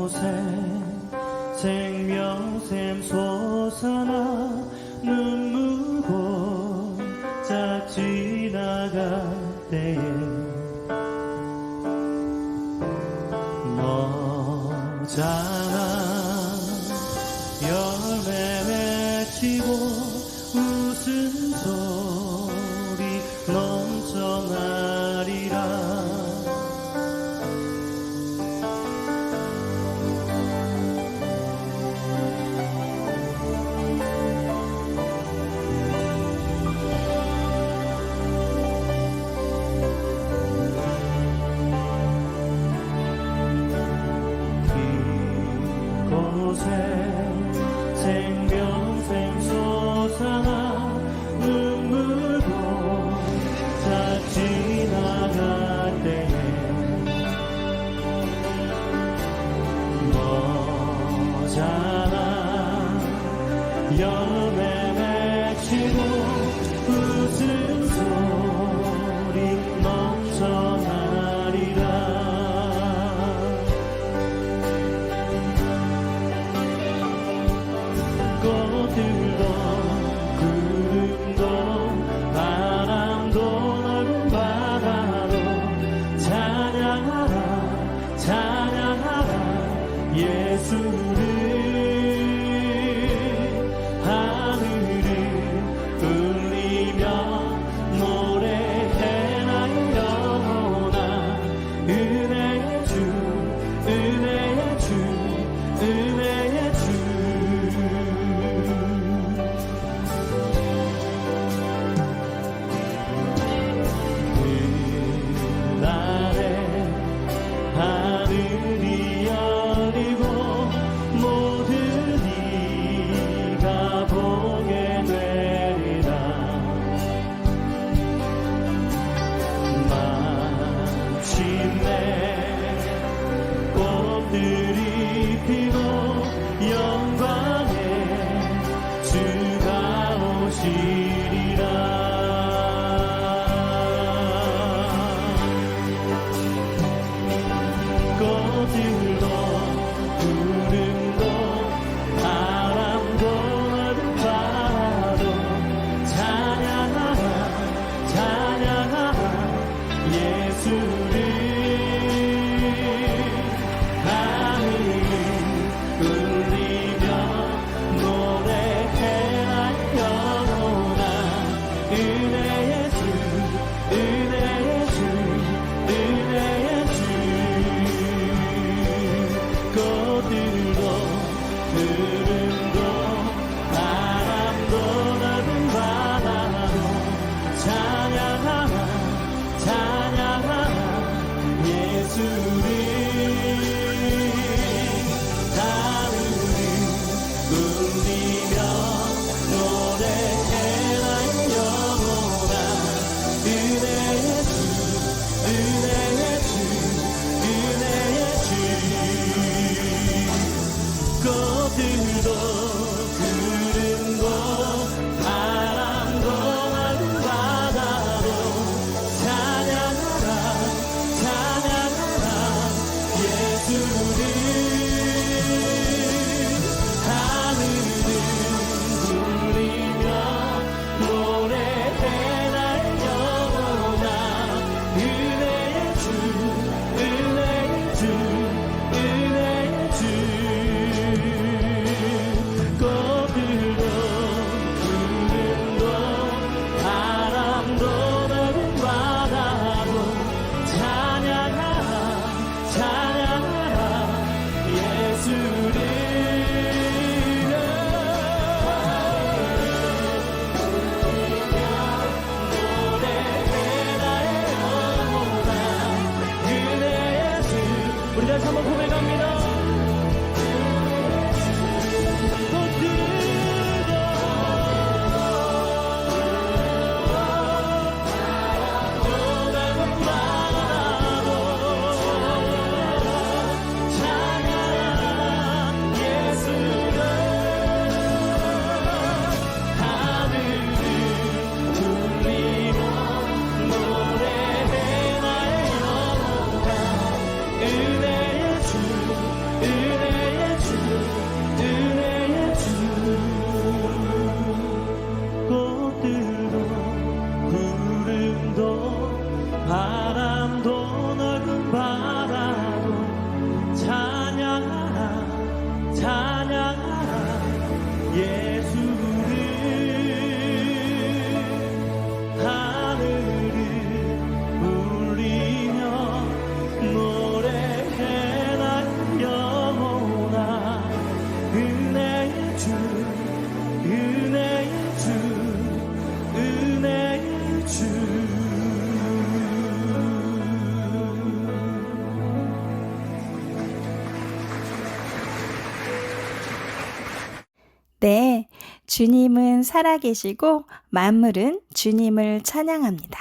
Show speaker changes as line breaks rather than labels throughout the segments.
곳에 생명샘 솟아나 눈물고 짝 지나갈 때에 너잖아 열매 맺히고 웃음소리 넘쳐나리라. 이곳에 생명샘 솟아나 눈물고 다 지나갈 때에 너잖아 열매 맺히고 웃음소리 넘쳐나리라. 꽃들도 구름도 바람도 넓은 바다도 찬양하라 찬양하라 예수를. 하늘을 울리며 노래해 나의 영혼아 은혜의 주 은혜의 주 은혜의 주. 하늘이 열리고 모든 이가 보게 되리라. 마침내 꽃들이 피고 영광의 주가 오시리라. 꽃들도 구름도 바람도 넓은 바다도 찬양하라 찬양하라 예수를. 하늘을 울리며 노래해 나의 영혼아 은혜의 주 은혜의 주 은혜의 주. 꽃들도 구름도 바람도 넓은 바다도 찬양하라 찬양하라 예수를. 하늘을 울리며 노래해 나의 영혼아 은혜의 주 은혜의 주 은혜의 주. 꽃들도 구름도 바람도 넓은 바다도 찬양하라 찬양하라 예수를. 하늘을 울리며 노래해 나의 영혼아 은혜의 주 은혜의 주 은혜의 주. 꽃들도 구름도 바람도 넓은 바다도 찬양하라 찬양하라 예수를. 노래해 나의 영혼아 은혜의 주. 우리 다시 한번 고백합니다. 은혜의 주
주님은 살아계시고 만물은 주님을 찬양합니다.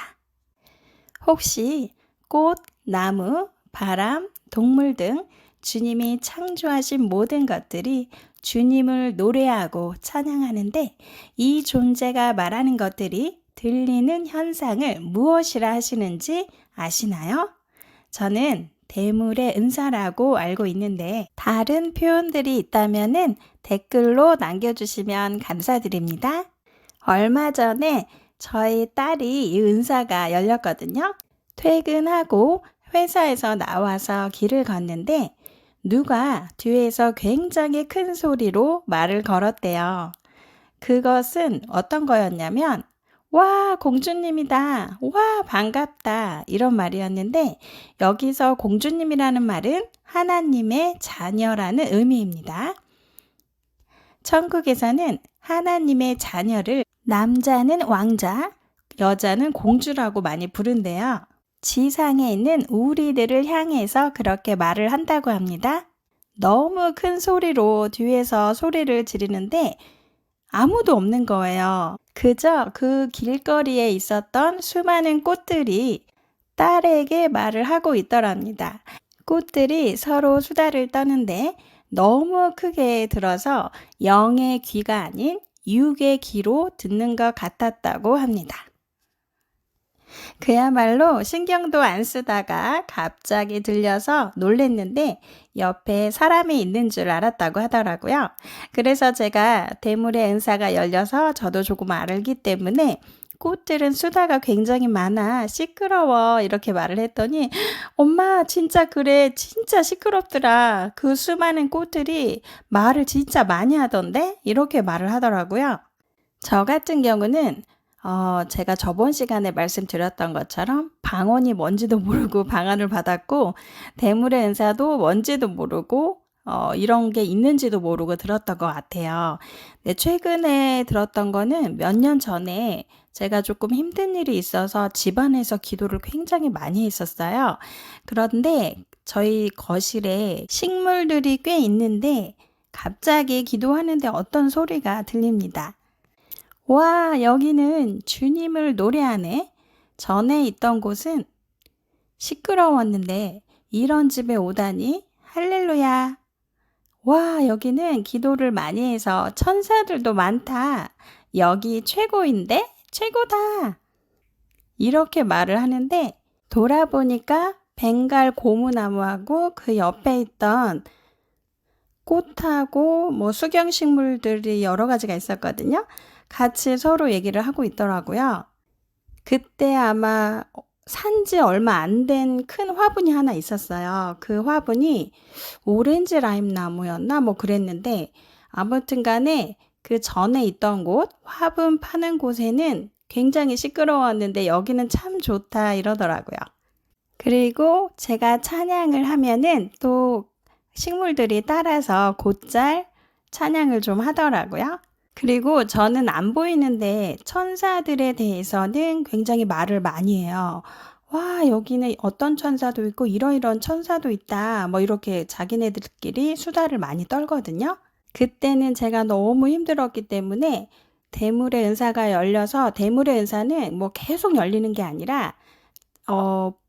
혹시 꽃, 나무, 바람, 동물 등 주님이 창조하신 모든 것들이 주님을 노래하고 찬양하는데 이 존재가 말하는 것들이 들리는 현상을 무엇이라 하시는지 아시나요? 저는 대물의 은사라고 알고 있는데 다른 표현들이 있다면 댓글로 남겨주시면 감사드립니다. 얼마 전에 저희 딸이 이 은사가 열렸거든요. 퇴근하고 회사에서 나와서 길을 걷는데 누가 뒤에서 굉장히 큰 소리로 말을 걸었대요. 그것은 어떤 거였냐면 와, 공주님이다. 와, 반갑다. 이런 말이었는데 여기서 공주님이라는 말은 하나님의 자녀라는 의미입니다. 천국에서는 하나님의 자녀를 남자는 왕자, 여자는 공주라고 많이 부른대요. 지상에 있는 우리들을 향해서 그렇게 말을 한다고 합니다. 너무 큰 소리로 뒤에서 소리를 지르는데 아무도 없는 거예요. 그저 그 길거리에 있었던 수많은 꽃들이 딸에게 말을 하고 있더랍니다. 꽃들이 서로 수다를 떠는데 너무 크게 들어서 영의 귀가 아닌 육의 귀로 듣는 것 같았다고 합니다. 그야말로 신경도 안 쓰다가 갑자기 들려서 놀랬는데 옆에 사람이 있는 줄 알았다고 하더라고요. 그래서 제가 대물의 은사가 열려서 저도 조금 알기 때문에 꽃들은 수다가 굉장히 많아 시끄러워 이렇게 말을 했더니 엄마 진짜 그래 진짜 시끄럽더라 그 수많은 꽃들이 말을 진짜 많이 하던데 이렇게 말을 하더라고요. 저 같은 경우는 제가 저번 시간에 말씀드렸던 것처럼 방언이 뭔지도 모르고 방언을 받았고 대물의 은사도 뭔지도 모르고 이런 게 있는지도 모르고 들었던 것 같아요. 근데 최근에 들었던 거는 몇 년 전에 제가 조금 힘든 일이 있어서 집안에서 기도를 굉장히 많이 했었어요. 그런데 저희 거실에 식물들이 꽤 있는데 갑자기 기도하는데 어떤 소리가 들립니다. 와, 여기는 주님을 노래하네. 전에 있던 곳은 시끄러웠는데 이런 집에 오다니 할렐루야. 와, 여기는 기도를 많이 해서 천사들도 많다. 여기 최고인데? 최고다. 이렇게 말을 하는데 돌아보니까 벵갈 고무나무하고 그 옆에 있던 꽃하고 뭐 수경식물들이 여러 가지가 있었거든요. 같이 서로 얘기를 하고 있더라고요. 그때 아마 산지 얼마 안 된 큰 화분이 하나 있었어요. 그 화분이 오렌지 라임 나무였나 뭐 그랬는데 아무튼 간에 그 전에 있던 곳, 화분 파는 곳에는 굉장히 시끄러웠는데 여기는 참 좋다 이러더라고요. 그리고 제가 찬양을 하면은 또 식물들이 따라서 곧잘 찬양을 좀 하더라고요. 그리고 저는 안 보이는데 천사들에 대해서는 굉장히 말을 많이 해요. 와, 여기는 어떤 천사도 있고 이러이러한 천사도 있다. 뭐 이렇게 자기네들끼리 수다를 많이 떨거든요. 그때는 제가 너무 힘들었기 때문에 대물의 은사가 열려서 대물의 은사는 뭐 계속 열리는 게 아니라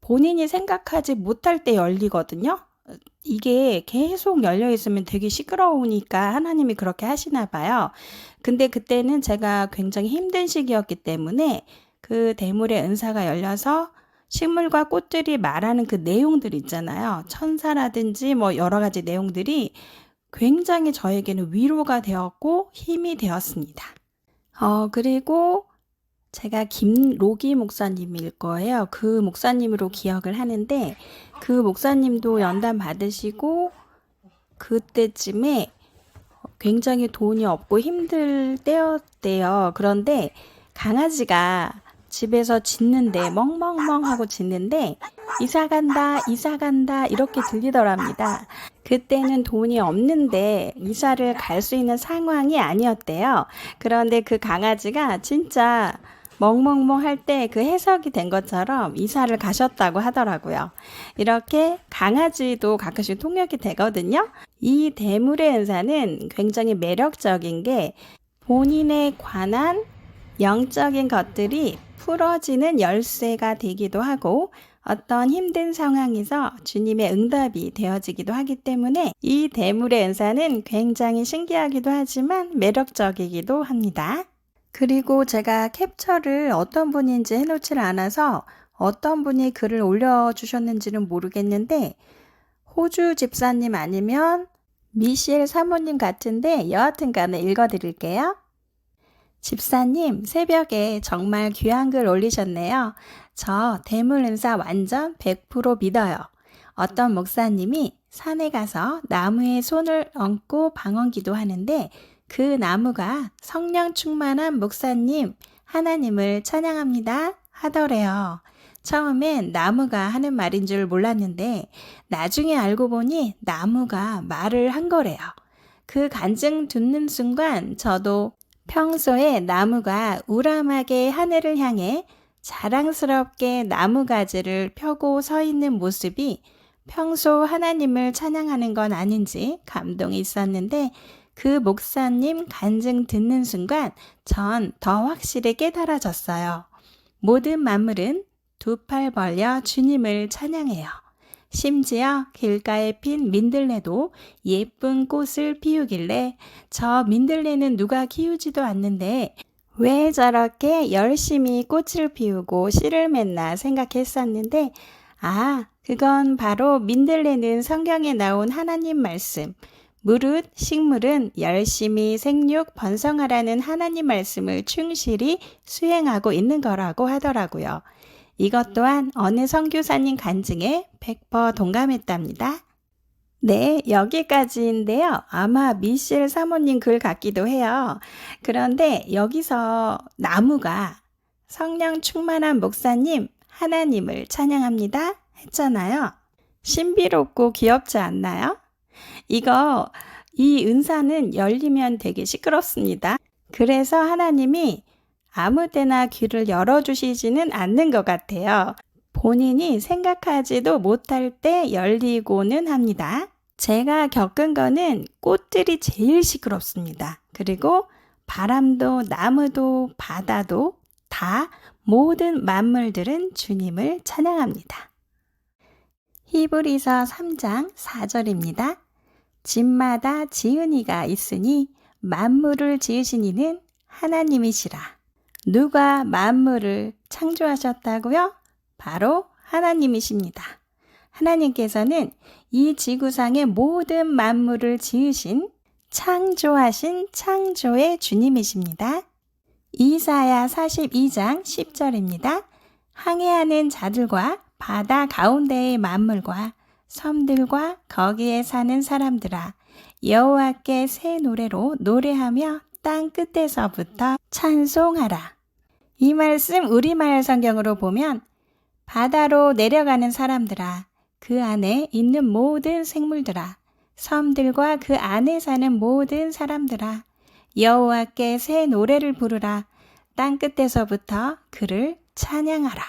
본인이 생각하지 못할 때 열리거든요. 이게 계속 열려 있으면 되게 시끄러우니까 하나님이 그렇게 하시나 봐요. 근데 그때는 제가 굉장히 힘든 시기였기 때문에 그 대물의 은사가 열려서 식물과 꽃들이 말하는 그 내용들 있잖아요. 천사라든지 뭐 여러 가지 내용들이 굉장히 저에게는 위로가 되었고 힘이 되었습니다. 그리고 제가 김로기 목사님일 거예요. 그 목사님으로 기억을 하는데 그 목사님도 연단 받으시고 그때쯤에 굉장히 돈이 없고 힘들 때였대요. 그런데 강아지가 집에서 짖는데 멍멍멍 하고 짖는데 이사 간다 이렇게 들리더랍니다. 그때는 돈이 없는데 이사를 갈 수 있는 상황이 아니었대요. 그런데 그 강아지가 진짜 멍멍멍 할 때 그 해석이 된 것처럼 이사를 가셨다고 하더라고요. 이렇게 강아지도 가끔씩 통역이 되거든요. 이 대물의 은사는 굉장히 매력적인 게 본인에 관한 영적인 것들이 풀어지는 열쇠가 되기도 하고 어떤 힘든 상황에서 주님의 응답이 되어지기도 하기 때문에 이 대물의 은사는 굉장히 신기하기도 하지만 매력적이기도 합니다. 그리고 제가 캡처를 어떤 분인지 해놓지를 않아서 어떤 분이 글을 올려주셨는지는 모르겠는데 호주 집사님 아니면 미셸 사모님 같은데 여하튼 간에 읽어드릴게요. 집사님, 새벽에 정말 귀한 글 올리셨네요. 저 대물 은사 완전 100% 믿어요. 어떤 목사님이 산에 가서 나무에 손을 얹고 방언기도 하는데 그 나무가 성령 충만한 목사님, 하나님을 찬양합니다 하더래요. 처음엔 나무가 하는 말인 줄 몰랐는데 나중에 알고 보니 나무가 말을 한 거래요. 그 간증 듣는 순간 저도 평소에 나무가 우람하게 하늘을 향해 자랑스럽게 나무가지를 펴고 서 있는 모습이 평소 하나님을 찬양하는 건 아닌지 감동이 있었는데 그 목사님 간증 듣는 순간 전 더 확실히 깨달아졌어요. 모든 만물은 두 팔 벌려 주님을 찬양해요. 심지어 길가에 핀 민들레도 예쁜 꽃을 피우길래 저 민들레는 누가 키우지도 않는데 왜 저렇게 열심히 꽃을 피우고 씨를 맺나 생각했었는데 그건 바로 민들레는 성경에 나온 하나님 말씀, 무릇 식물은 열심히 생육 번성하라는 하나님 말씀을 충실히 수행하고 있는 거라고 하더라고요. 이것 또한 어느 선교사님 간증에 100% 동감했답니다. 네, 여기까지인데요. 아마 미셸 사모님 글 같기도 해요. 그런데 여기서 나무가 성령 충만한 목사님, 하나님을 찬양합니다 했잖아요. 신비롭고 귀엽지 않나요? 이 은사는 열리면 되게 시끄럽습니다. 그래서 하나님이 아무 때나 귀를 열어주시지는 않는 것 같아요. 본인이 생각하지도 못할 때 열리고는 합니다. 제가 겪은 거는 꽃들이 제일 시끄럽습니다. 그리고 바람도 나무도 바다도 다 모든 만물들은 주님을 찬양합니다. 히브리서 3장 4절입니다. 집마다 지은이가 있으니 만물을 지으신 이는 하나님이시라. 누가 만물을 창조하셨다고요? 바로 하나님이십니다. 하나님께서는 이 지구상의 모든 만물을 지으신 창조하신 창조의 주님이십니다. 이사야 42장 10절입니다. 항해하는 자들과 바다 가운데의 만물과 섬들과 거기에 사는 사람들아 여호와께 새 노래로 노래하며 땅 끝에서부터 찬송하라. 이 말씀 우리말 성경으로 보면 바다로 내려가는 사람들아 그 안에 있는 모든 생물들아 섬들과 그 안에 사는 모든 사람들아 여호와께 새 노래를 부르라. 땅 끝에서부터 그를 찬양하라.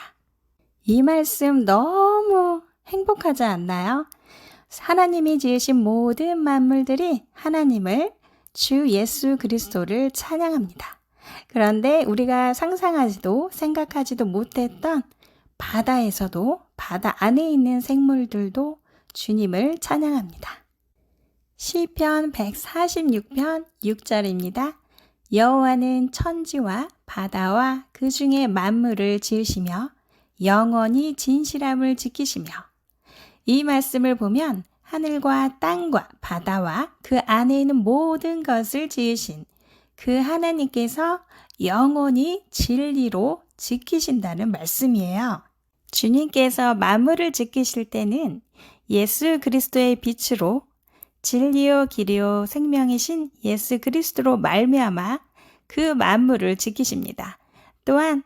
이 말씀 너무 행복하지 않나요? 하나님이 지으신 모든 만물들이 하나님을 주 예수 그리스도를 찬양합니다. 그런데 우리가 상상하지도 생각하지도 못했던 바다에서도 바다 안에 있는 생물들도 주님을 찬양합니다. 시편 146편 6절입니다. 여호와는 천지와 바다와 그 중에 만물을 지으시며 영원히 진실함을 지키시며 이 말씀을 보면 하늘과 땅과 바다와 그 안에 있는 모든 것을 지으신 그 하나님께서 영원히 진리로 지키신다는 말씀이에요. 주님께서 만물을 지키실 때는 예수 그리스도의 빛으로 진리요 길이요 생명이신 예수 그리스도로 말미암아 그 만물을 지키십니다. 또한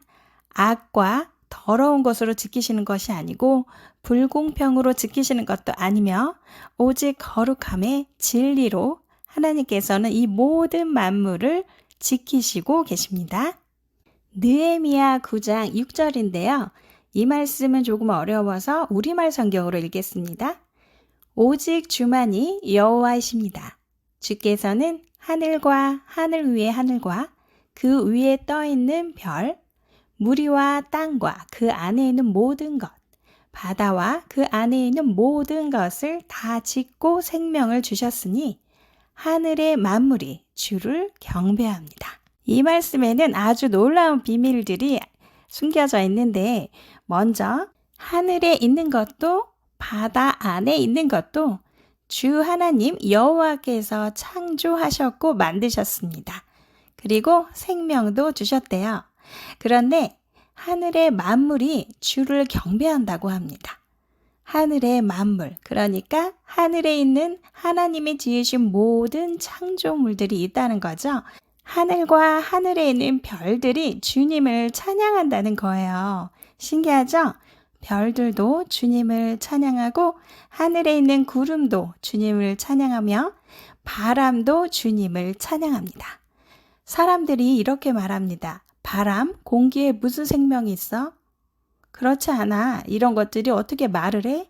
악과 더러운 것으로 지키시는 것이 아니고 불공평으로 지키시는 것도 아니며 오직 거룩함의 진리로 하나님께서는 이 모든 만물을 지키시고 계십니다. 느헤미야 9장 6절인데요. 이 말씀은 조금 어려워서 우리말 성경으로 읽겠습니다. 오직 주만이 여호와이십니다. 주께서는 하늘과 하늘 위의 하늘과 그 위에 떠 있는 별, 무리와 땅과 그 안에 있는 모든 것, 바다와 그 안에 있는 모든 것을 다 짓고 생명을 주셨으니 하늘의 만물이 주를 경배합니다. 이 말씀에는 아주 놀라운 비밀들이 숨겨져 있는데, 먼저 하늘에 있는 것도 바다 안에 있는 것도 주 하나님 여호와께서 창조하셨고 만드셨습니다. 그리고 생명도 주셨대요. 그런데 하늘의 만물이 주를 경배한다고 합니다. 하늘의 만물, 그러니까 하늘에 있는 하나님이 지으신 모든 창조물들이 있다는 거죠. 하늘과 하늘에 있는 별들이 주님을 찬양한다는 거예요. 신기하죠? 별들도 주님을 찬양하고 하늘에 있는 구름도 주님을 찬양하며 바람도 주님을 찬양합니다. 사람들이 이렇게 말합니다. 바람, 공기에 무슨 생명이 있어? 그렇지 않아. 이런 것들이 어떻게 말을 해?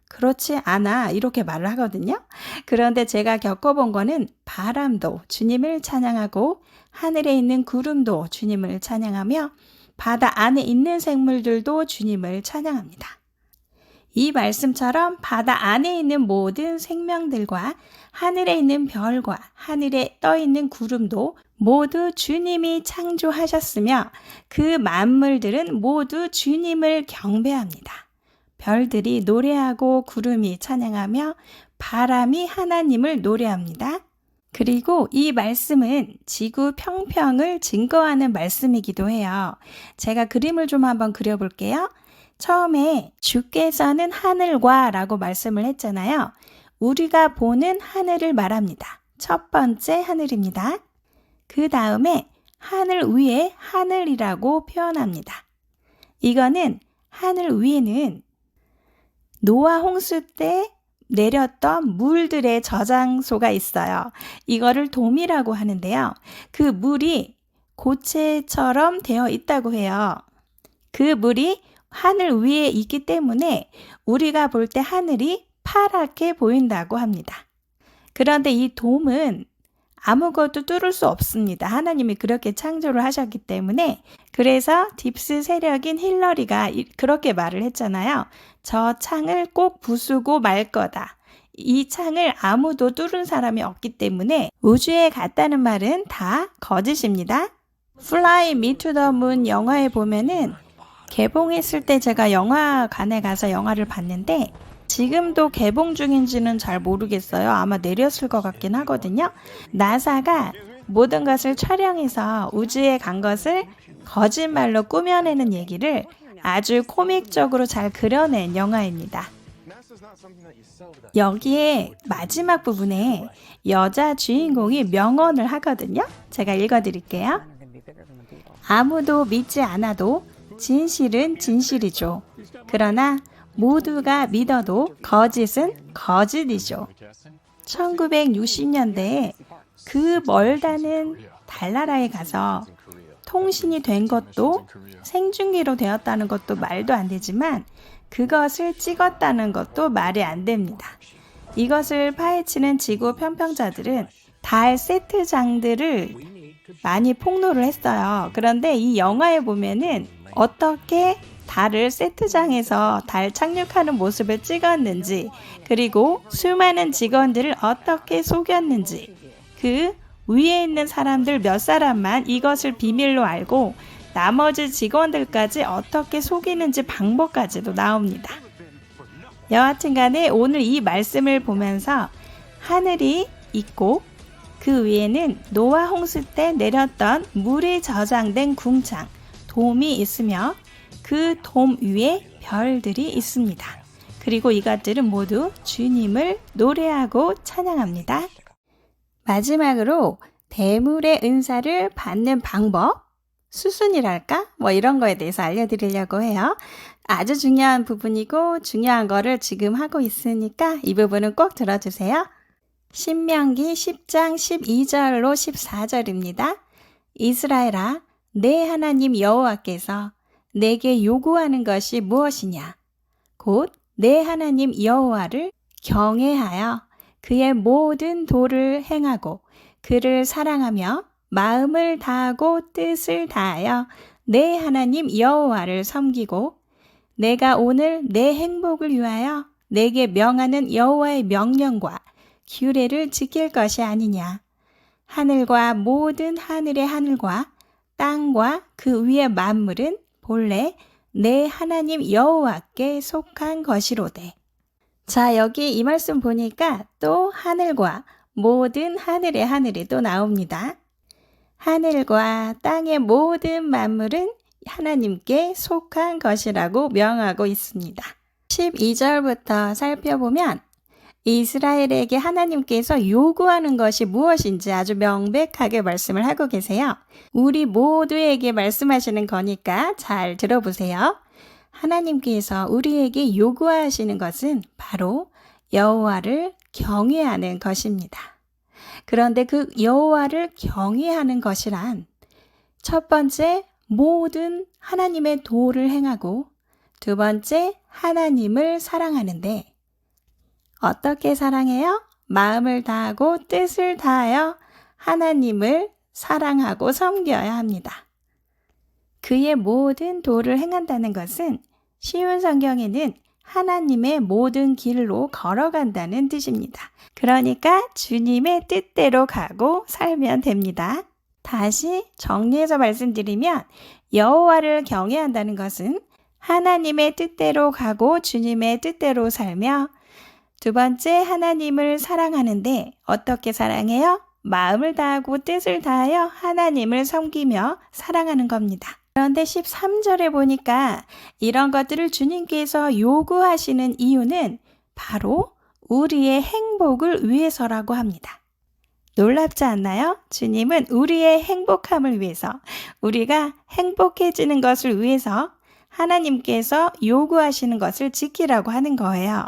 그렇지 않아. 이렇게 말을 하거든요. 그런데 제가 겪어본 거는 바람도 주님을 찬양하고 하늘에 있는 구름도 주님을 찬양하며 바다 안에 있는 생물들도 주님을 찬양합니다. 이 말씀처럼 바다 안에 있는 모든 생명들과 하늘에 있는 별과 하늘에 떠 있는 구름도 모두 주님이 창조하셨으며 그 만물들은 모두 주님을 경배합니다. 별들이 노래하고 구름이 찬양하며 바람이 하나님을 노래합니다. 그리고 이 말씀은 지구 평평을 증거하는 말씀이기도 해요. 제가 그림을 좀 한번 그려볼게요. 처음에 주께서는 하늘과 라고 말씀을 했잖아요. 우리가 보는 하늘을 말합니다. 첫 번째 하늘입니다. 그 다음에 하늘 위에 하늘이라고 표현합니다. 이거는 하늘 위에는 노아 홍수 때 내렸던 물들의 저장소가 있어요. 이거를 돔이라고 하는데요. 그 물이 고체처럼 되어 있다고 해요. 그 물이 하늘 위에 있기 때문에 우리가 볼 때 하늘이 파랗게 보인다고 합니다. 그런데 이 돔은 아무것도 뚫을 수 없습니다. 하나님이 그렇게 창조를 하셨기 때문에. 그래서 딥스 세력인 힐러리가 그렇게 말을 했잖아요. 저 창을 꼭 부수고 말 거다. 이 창을 아무도 뚫은 사람이 없기 때문에 우주에 갔다는 말은 다 거짓입니다. Fly Me to the Moon 영화에 보면은 개봉했을 때 제가 영화관에 가서 영화를 봤는데 지금도 개봉 중인지는 잘 모르겠어요. 아마 내렸을 것 같긴 하거든요. 나사가 모든 것을 촬영해서 우주에 간 것을 거짓말로 꾸며내는 얘기를 아주 코믹적으로 잘 그려낸 영화입니다. 여기에 마지막 부분에 여자 주인공이 명언을 하거든요. 제가 읽어드릴게요. 아무도 믿지 않아도 진실은 진실이죠. 그러나 모두가 믿어도 거짓은 거짓이죠. 1960년대에 그 멀다는 달나라에 가서 통신이 된 것도 생중계로 되었다는 것도 말도 안 되지만 그것을 찍었다는 것도 말이 안 됩니다. 이것을 파헤치는 지구 편평자들은 달 세트장들을 많이 폭로를 했어요. 그런데 이 영화에 보면은 어떻게 달을 세트장에서 달 착륙하는 모습을 찍었는지, 그리고 수많은 직원들을 어떻게 속였는지, 그 위에 있는 사람들 몇 사람만 이것을 비밀로 알고 나머지 직원들까지 어떻게 속이는지 방법까지도 나옵니다. 여하튼 간에 오늘 이 말씀을 보면서 하늘이 있고 그 위에는 노아 홍수 때 내렸던 물이 저장된 궁창, 돔이 있으며 그 돔 위에 별들이 있습니다. 그리고 이것들은 모두 주님을 노래하고 찬양합니다. 마지막으로 대물의 은사를 받는 방법, 수순이랄까? 이런 거에 대해서 알려드리려고 해요. 아주 중요한 부분이고 중요한 거를 지금 하고 있으니까 이 부분은 꼭 들어주세요. 신명기 10장 12절로 14절입니다. 이스라엘아, 내 하나님 여호와께서 내게 요구하는 것이 무엇이냐? 곧 내 하나님 여호와를 경외하여 그의 모든 도를 행하고 그를 사랑하며 마음을 다하고 뜻을 다하여 내 하나님 여호와를 섬기고 내가 오늘 내 행복을 위하여 내게 명하는 여호와의 명령과 규례를 지킬 것이 아니냐. 하늘과 모든 하늘의 하늘과 땅과 그 위의 만물은 본래 내 하나님 여호와께 속한 것이로되. 자, 여기 이 말씀 보니까 또 하늘과 모든 하늘의 하늘이 또 나옵니다. 하늘과 땅의 모든 만물은 하나님께 속한 것이라고 명하고 있습니다. 12절부터 살펴보면 이스라엘에게 하나님께서 요구하는 것이 무엇인지 아주 명백하게 말씀을 하고 계세요. 우리 모두에게 말씀하시는 거니까 잘 들어보세요. 하나님께서 우리에게 요구하시는 것은 바로 여호와를 경외하는 것입니다. 그런데 그 여호와를 경외하는 것이란 첫 번째, 모든 하나님의 도를 행하고 두 번째, 하나님을 사랑하는데 어떻게 사랑해요? 마음을 다하고 뜻을 다하여 하나님을 사랑하고 섬겨야 합니다. 그의 모든 도를 행한다는 것은 쉬운 성경에는 하나님의 모든 길로 걸어간다는 뜻입니다. 그러니까 주님의 뜻대로 가고 살면 됩니다. 다시 정리해서 말씀드리면 여호와를 경외한다는 것은 하나님의 뜻대로 가고 주님의 뜻대로 살며 두 번째, 하나님을 사랑하는데 어떻게 사랑해요? 마음을 다하고 뜻을 다하여 하나님을 섬기며 사랑하는 겁니다. 그런데 13절에 보니까 이런 것들을 주님께서 요구하시는 이유는 바로 우리의 행복을 위해서라고 합니다. 놀랍지 않나요? 주님은 우리의 행복함을 위해서, 우리가 행복해지는 것을 위해서 하나님께서 요구하시는 것을 지키라고 하는 거예요.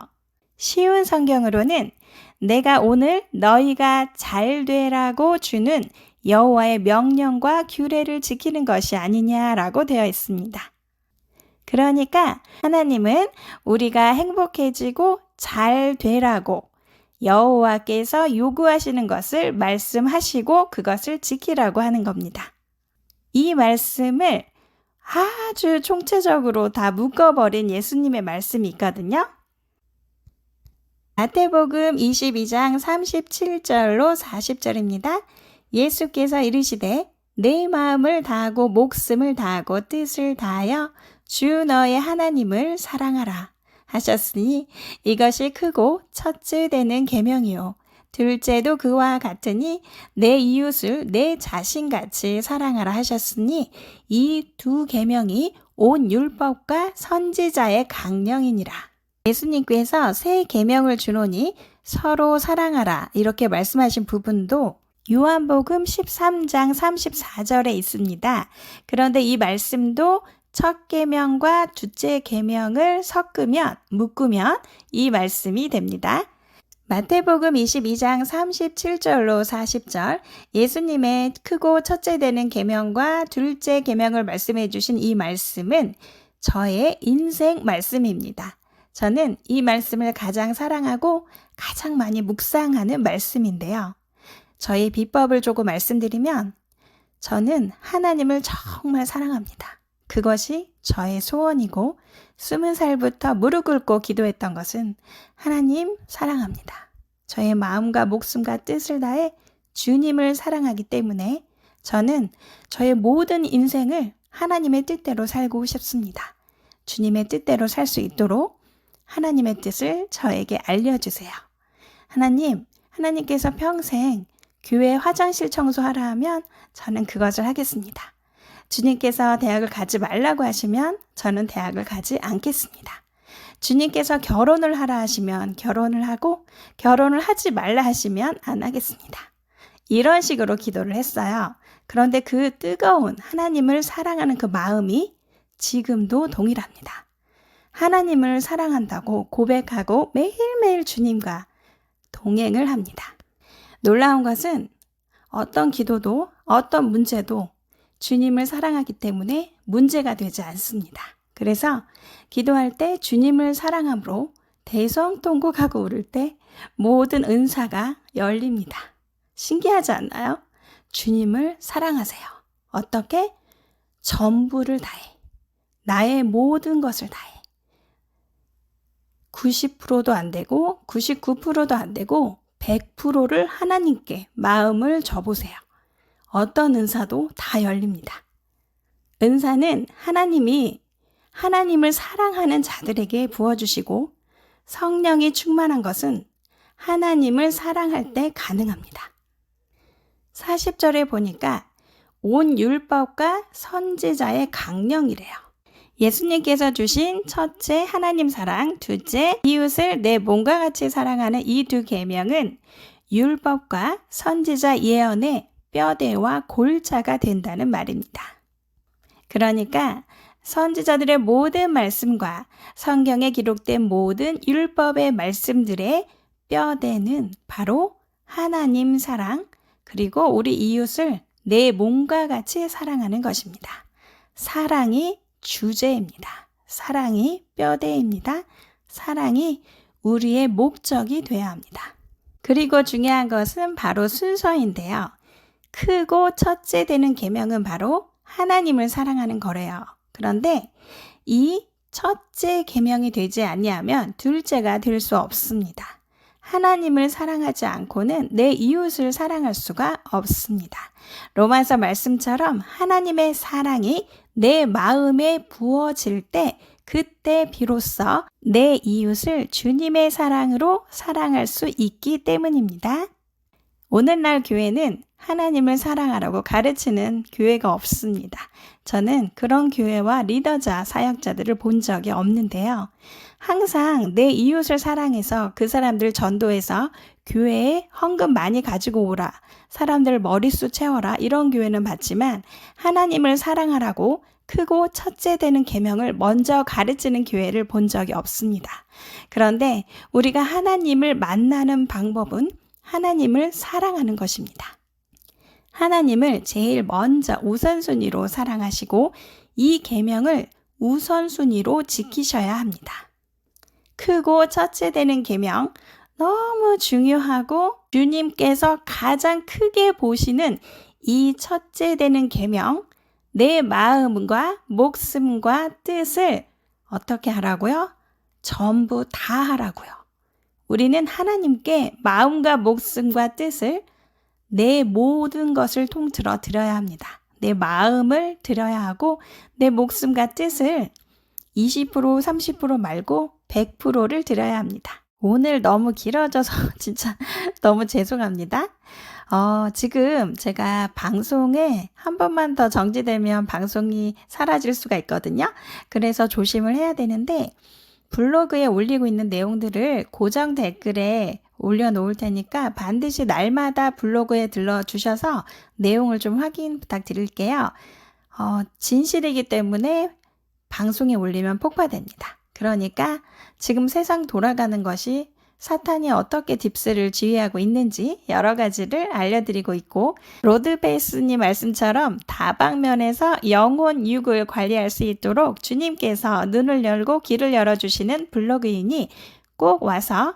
쉬운 성경으로는 내가 오늘 너희가 잘 되라고 주는 여호와의 명령과 규례를 지키는 것이 아니냐라고 되어 있습니다. 그러니까 하나님은 우리가 행복해지고 잘 되라고 여호와께서 요구하시는 것을 말씀하시고 그것을 지키라고 하는 겁니다. 이 말씀을 아주 총체적으로 다 묶어버린 예수님의 말씀이 있거든요. 마태복음 22장 37절로 40절입니다. 예수께서 이르시되 내 마음을 다하고 목숨을 다하고 뜻을 다하여 주 너의 하나님을 사랑하라 하셨으니 이것이 크고 첫째 되는 계명이요 둘째도 그와 같으니 내 이웃을 내 자신같이 사랑하라 하셨으니 이 두 계명이 온 율법과 선지자의 강령이니라. 예수님께서 새 계명을 주노니 서로 사랑하라 이렇게 말씀하신 부분도 요한복음 13장 34절에 있습니다. 그런데 이 말씀도 첫 계명과 둘째 계명을 묶으면 이 말씀이 됩니다. 마태복음 22장 37절로 40절 예수님의 크고 첫째 되는 계명과 둘째 계명을 말씀해 주신 이 말씀은 저의 인생 말씀입니다. 저는 이 말씀을 가장 사랑하고 가장 많이 묵상하는 말씀인데요. 저의 비법을 조금 말씀드리면 저는 하나님을 정말 사랑합니다. 그것이 저의 소원이고 20살부터 무릎 꿇고 기도했던 것은 하나님 사랑합니다. 저의 마음과 목숨과 뜻을 다해 주님을 사랑하기 때문에 저는 저의 모든 인생을 하나님의 뜻대로 살고 싶습니다. 주님의 뜻대로 살 수 있도록 하나님의 뜻을 저에게 알려주세요. 하나님께서 평생 교회 화장실 청소하라 하면 저는 그것을 하겠습니다. 주님께서 대학을 가지 말라고 하시면 저는 대학을 가지 않겠습니다. 주님께서 결혼을 하라 하시면 결혼을 하고 결혼을 하지 말라 하시면 안 하겠습니다. 이런 식으로 기도를 했어요. 그런데 그 뜨거운 하나님을 사랑하는 그 마음이 지금도 동일합니다. 하나님을 사랑한다고 고백하고 매일매일 주님과 동행을 합니다. 놀라운 것은 어떤 기도도 어떤 문제도 주님을 사랑하기 때문에 문제가 되지 않습니다. 그래서 기도할 때 주님을 사랑함으로 대성통곡하고 울을 때 모든 은사가 열립니다. 신기하지 않나요? 주님을 사랑하세요. 어떻게? 전부를 다해. 나의 모든 것을 다해. 90%도 안 되고 99%도 안 되고 100%를 하나님께 마음을 줘보세요. 어떤 은사도 다 열립니다. 은사는 하나님이 하나님을 사랑하는 자들에게 부어주시고 성령이 충만한 것은 하나님을 사랑할 때 가능합니다. 40절에 보니까 온 율법과 선지자의 강령이래요. 예수님께서 주신 첫째 하나님 사랑, 둘째 이웃을 내 몸과 같이 사랑하는 이 두 계명은 율법과 선지자 예언의 뼈대와 골자가 된다는 말입니다. 그러니까 선지자들의 모든 말씀과 성경에 기록된 모든 율법의 말씀들의 뼈대는 바로 하나님 사랑, 그리고 우리 이웃을 내 몸과 같이 사랑하는 것입니다. 사랑이 주제입니다. 사랑이 뼈대입니다. 사랑이 우리의 목적이 되어야 합니다. 그리고 중요한 것은 바로 순서인데요. 크고 첫째 되는 계명은 바로 하나님을 사랑하는 거래요. 그런데 이 첫째 계명이 되지 아니하면 둘째가 될 수 없습니다. 하나님을 사랑하지 않고는 내 이웃을 사랑할 수가 없습니다. 로마서 말씀처럼 하나님의 사랑이 내 마음에 부어질 때 그때 비로소 내 이웃을 주님의 사랑으로 사랑할 수 있기 때문입니다. 오늘날 교회는 하나님을 사랑하라고 가르치는 교회가 없습니다. 저는 그런 교회와 리더자, 사역자들을 본 적이 없는데요. 항상 내 이웃을 사랑해서 그 사람들 전도해서 교회에 헌금 많이 가지고 오라, 사람들 머릿수 채워라, 이런 교회는 봤지만 하나님을 사랑하라고 크고 첫째 되는 계명을 먼저 가르치는 교회를 본 적이 없습니다. 그런데 우리가 하나님을 만나는 방법은 하나님을 사랑하는 것입니다. 하나님을 제일 먼저 우선순위로 사랑하시고 이 계명을 우선순위로 지키셔야 합니다. 크고 첫째 되는 계명, 너무 중요하고 주님께서 가장 크게 보시는 이 첫째 되는 계명, 내 마음과 목숨과 뜻을 어떻게 하라고요? 전부 다 하라고요. 우리는 하나님께 마음과 목숨과 뜻을, 내 모든 것을 통틀어 드려야 합니다. 내 마음을 드려야 하고 내 목숨과 뜻을 20%, 30% 말고 100%를 드려야 합니다. 오늘 너무 길어져서 진짜 너무 죄송합니다. 지금 제가 방송에 한 번만 더 정지되면 방송이 사라질 수가 있거든요. 그래서 조심을 해야 되는데 블로그에 올리고 있는 내용들을 고정 댓글에 올려놓을 테니까 반드시 날마다 블로그에 들러주셔서 내용을 좀 확인 부탁드릴게요. 진실이기 때문에 방송에 올리면 폭파됩니다. 그러니까 지금 세상 돌아가는 것이 사탄이 어떻게 딥스를 지휘하고 있는지 여러 가지를 알려드리고 있고, 로드베이스님 말씀처럼 다방면에서 영혼 육을 관리할 수 있도록 주님께서 눈을 열고 귀를 열어주시는 블로그이니 꼭 와서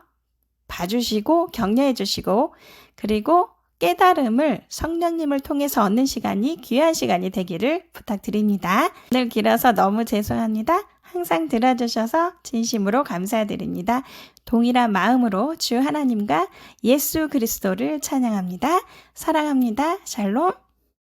봐주시고 격려해 주시고, 그리고 깨달음을 성령님을 통해서 얻는 시간이 귀한 시간이 되기를 부탁드립니다. 오늘 길어서 너무 죄송합니다. 항상 들어주셔서 진심으로 감사드립니다. 동일한 마음으로 주 하나님과 예수 그리스도를 찬양합니다. 사랑합니다. 샬롬.